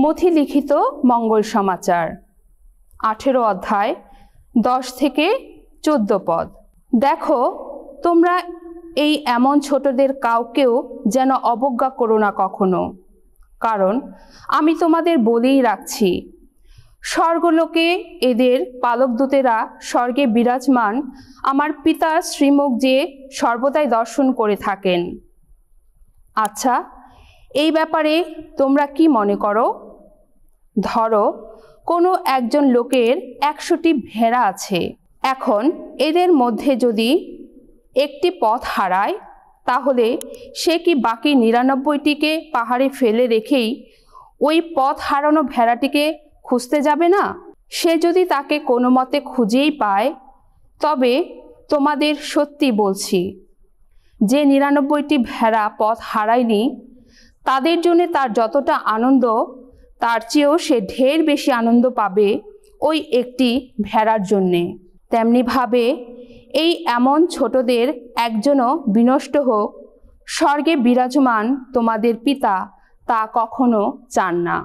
মথি লিখিত মঙ্গল সমাচার 18 অধ্যায় 10 থেকে 14 পদ। দেখো, তোমরা এই এমন ছোটদের কাউকেও যেন অবজ্ঞা করো না কখনো, কারণ আমি তোমাদের বলেই রাখছি, স্বর্গলোকে এদের পালকদূতেরা স্বর্গে বিরাজমান আমার পিতার শ্রীমুখ যে সর্বদাই দর্শন করে থাকেন। আচ্ছা, এই ব্যাপারে তোমরা কি মনে করো? ধরো, কোনো একজন লোকের 100টি ভেড়া আছে। এখন এদের মধ্যে যদি একটি পথ হারায়, তাহলে সে কি বাকি 99টিকে পাহাড়ে ফেলে রেখেই ওই পথ হারানো ভেড়াটিকে খুঁজতে যাবে না? সে যদি তাকে কোনো মতে খুঁজেই পায়, তবে তোমাদের সত্যি বলছি, যে 99টি ভেড়া পথ হারায়নি, তাদের জন্য তার যতটা আনন্দ, তার চেয়েও সে ঢের বেশি আনন্দ পাবে ওই একটি ভেড়ার জন্যে। তেমনিভাবে এই এমন ছোটদের একজনও বিনষ্ট হোক, স্বর্গে বিরাজমান তোমাদের পিতা তা কখনো চান না।